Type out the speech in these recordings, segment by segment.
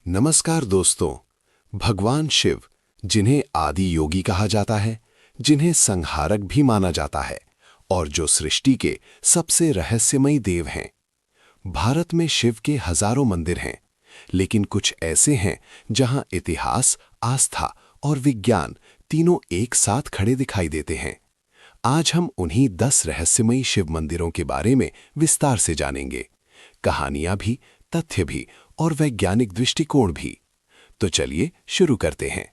नमस्कार दोस्तों। भगवान शिव, जिन्हें आदि योगी कहा जाता है, जिन्हें संहारक भी माना जाता है और जो सृष्टि के सबसे रहस्यमयी देव हैं। भारत में शिव के हजारों मंदिर हैं, लेकिन कुछ ऐसे हैं जहां इतिहास, आस्था और विज्ञान तीनों एक साथ खड़े दिखाई देते हैं। आज हम उन्हीं 10 रहस्यमयी शिव मंदिरों के बारे में विस्तार से जानेंगे, कहानियां भी, तथ्य भी और वैज्ञानिक दृष्टिकोण भी। तो चलिए शुरू करते हैं।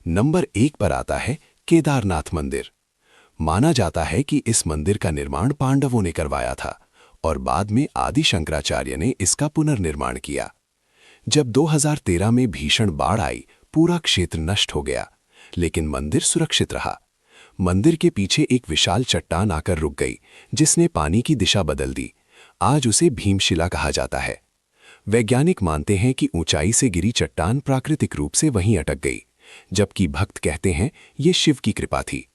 नंबर 1 पर आता है केदारनाथ मंदिर। माना जाता है कि इस मंदिर का निर्माण पांडवों ने करवाया था और बाद में आदि शंकराचार्य ने इसका पुनर्निर्माण किया। जब 2013 में भीषण बाढ़ आई, पूरा क्षेत्र नष्ट हो गया, लेकिन मंदिर सुरक्षित रहा। मंदिर के पीछे एक विशाल चट्टान आकर रुक गई, जिसने पानी की दिशा बदल दी। आज उसे भीमशिला कहा जाता है। वैज्ञानिक मानते हैं कि ऊंचाई से गिरी चट्टान प्राकृतिक रूप से वहीं अटक गई, जबकि भक्त कहते हैं ये शिव की कृपा थी।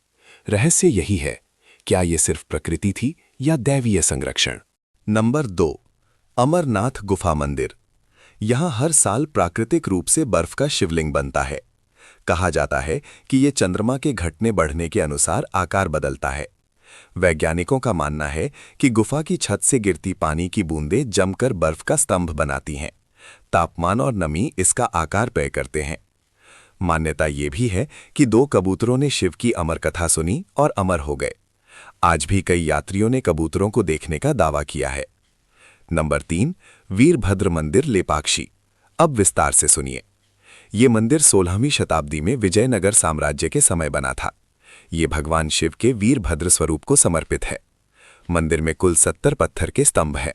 रहस्य यही है, क्या ये सिर्फ प्रकृति थी या दैवीय संरक्षण। नंबर 2, अमरनाथ गुफा मंदिर। यहां हर साल प्राकृतिक रूप से बर्फ का शिवलिंग बनता है। कहा जाता है कि ये चंद्रमा के घटने बढ़ने के अनुसार आकार बदलता है। वैज्ञानिकों का मानना है कि गुफा की छत से गिरती पानी की बूंदें जमकर बर्फ का स्तंभ बनाती हैं। तापमान और नमी इसका आकार तय करते हैं। मान्यता ये भी है कि 2 कबूतरों ने शिव की अमर कथा सुनी और अमर हो गए। आज भी कई यात्रियों ने कबूतरों को देखने का दावा किया है। नंबर 3, वीरभद्र मंदिर लेपाक्षी। अब विस्तार से सुनिए। ये मंदिर 16वीं शताब्दी में विजयनगर साम्राज्य के समय बना था। ये भगवान शिव के वीरभद्र स्वरूप को समर्पित है। मंदिर में कुल 70 पत्थर के स्तंभ हैं,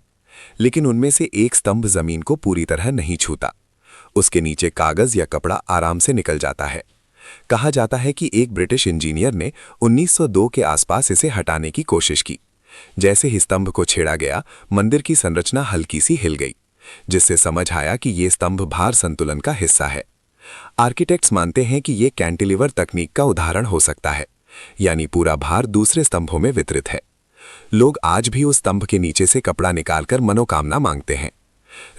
लेकिन उनमें से एक स्तंभ जमीन को पूरी तरह नहीं छूता। उसके नीचे कागज या कपड़ा आराम से निकल जाता है। कहा जाता है कि एक ब्रिटिश इंजीनियर ने 1902 के आसपास इसे हटाने की कोशिश की। जैसे ही स्तंभ को छेड़ा गया, मंदिर की संरचना हल्की सी हिल गई, जिससे समझ आया कि ये स्तंभ भार संतुलन का हिस्सा है। आर्किटेक्ट्स मानते हैं कि ये कैंटिलीवर तकनीक का उदाहरण हो सकता है, यानी पूरा भार दूसरे स्तंभों में वितरित है। लोग आज भी उस स्तंभ के नीचे से कपड़ा निकालकर मनोकामना मांगते हैं।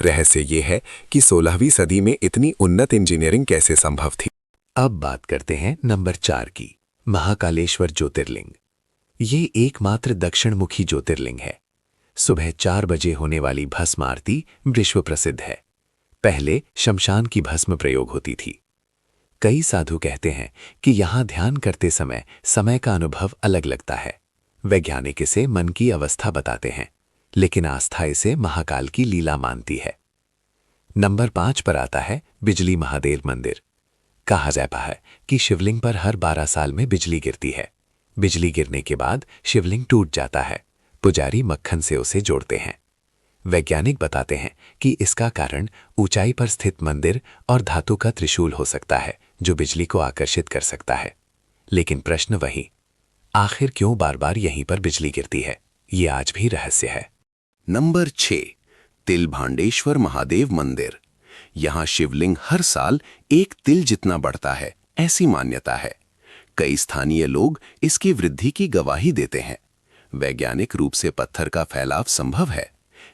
रहस्य ये है कि 16वीं सदी में इतनी उन्नत इंजीनियरिंग कैसे संभव थी। अब बात करते हैं नंबर 4 की, महाकालेश्वर ज्योतिर्लिंग। ये एकमात्र दक्षिणमुखी ज्योतिर्लिंग है। सुबह 4 बजे होने वाली भस्म आरती विश्व प्रसिद्ध है। पहले शमशान की भस्म प्रयोग होती थी। कई साधु कहते हैं कि यहां ध्यान करते समय का अनुभव अलग लगता है। वैज्ञानिक इसे मन की अवस्था बताते हैं, लेकिन आस्था इसे महाकाल की लीला मानती है। नंबर 5 पर आता है बिजली महादेव मंदिर। कहा जाता है कि शिवलिंग पर हर 12 साल में बिजली गिरती है। बिजली गिरने के बाद शिवलिंग टूट जाता है। पुजारी मक्खन से उसे जोड़ते हैं। वैज्ञानिक बताते हैं कि इसका कारण ऊंचाई पर स्थित मंदिर और धातु का त्रिशूल हो सकता है, जो बिजली को आकर्षित कर सकता है। लेकिन प्रश्न वही, आखिर क्यों बार बार यहीं पर बिजली गिरती है? ये आज भी रहस्य है। नंबर 6, तिलभांडेश्वर महादेव मंदिर। यहां शिवलिंग हर साल 1 तिल जितना बढ़ता है, ऐसी मान्यता है। कई स्थानीय लोग इसकी वृद्धि की गवाही देते हैं। वैज्ञानिक रूप से पत्थर का फैलाव संभव है,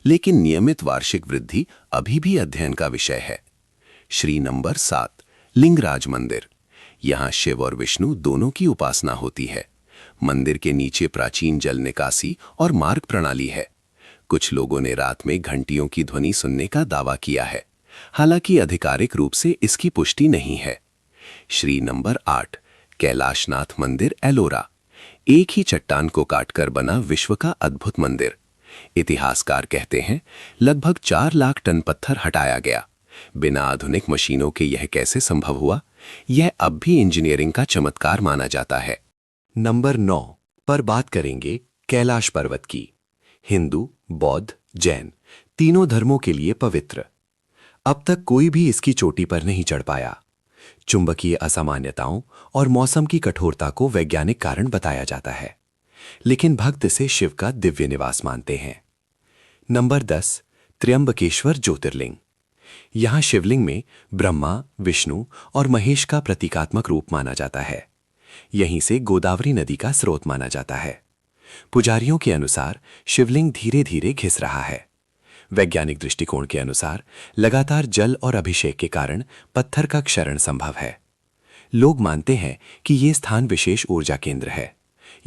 लेकिन नियमित वार्षिक वृद्धि अभी भी अध्ययन का विषय है। श्री नंबर 7, लिंगराज मंदिर। यहां शिव और विष्णु दोनों की उपासना होती है। मंदिर के नीचे प्राचीन जल निकासी और मार्ग प्रणाली है। कुछ लोगों ने रात में घंटियों की ध्वनि सुनने का दावा किया है, हालांकि आधिकारिक रूप से इसकी पुष्टि नहीं है। श्री नंबर 8, कैलाशनाथ मंदिर एलोरा। एक ही चट्टान को काटकर बना विश्व का अद्भुत मंदिर। इतिहासकार कहते हैं लगभग 4 लाख टन पत्थर हटाया गया। बिना आधुनिक मशीनों के यह कैसे संभव हुआ? यह अब भी इंजीनियरिंग का चमत्कार माना जाता है। नंबर 9 पर बात करेंगे कैलाश पर्वत की। हिंदू, बौद्ध, जैन तीनों धर्मों के लिए पवित्र। अब तक कोई भी इसकी चोटी पर नहीं चढ़ पाया। चुंबकीय असामान्यताओं और मौसम की कठोरता को वैज्ञानिक कारण बताया जाता है, लेकिन भक्त इसे शिव का दिव्य निवास मानते हैं। नंबर 10, त्र्यंबकेश्वर ज्योतिर्लिंग। यहां शिवलिंग में ब्रह्मा, विष्णु और महेश का प्रतीकात्मक रूप माना जाता है। यहीं से गोदावरी नदी का स्रोत माना जाता है। पुजारियों के अनुसार शिवलिंग धीरे धीरे घिस रहा है। वैज्ञानिक दृष्टिकोण के अनुसार लगातार जल और अभिषेक के कारण पत्थर का क्षरण संभव है। लोग मानते हैं कि ये स्थान विशेष ऊर्जा केंद्र है।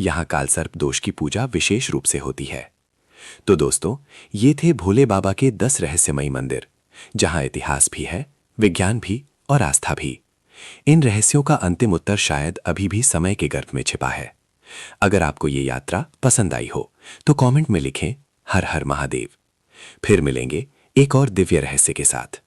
यहाँ कालसर्प दोष की पूजा विशेष रूप से होती है। तो दोस्तों, ये थे भोले बाबा के 10 रहस्यमयी मंदिर, जहाँ इतिहास भी है, विज्ञान भी और आस्था भी। इन रहस्यों का अंतिम उत्तर शायद अभी भी समय के गर्भ में छिपा है। अगर आपको ये यात्रा पसंद आई हो तो कमेंट में लिखें हर हर महादेव। फिर मिलेंगे एक और दिव्य रहस्य के साथ।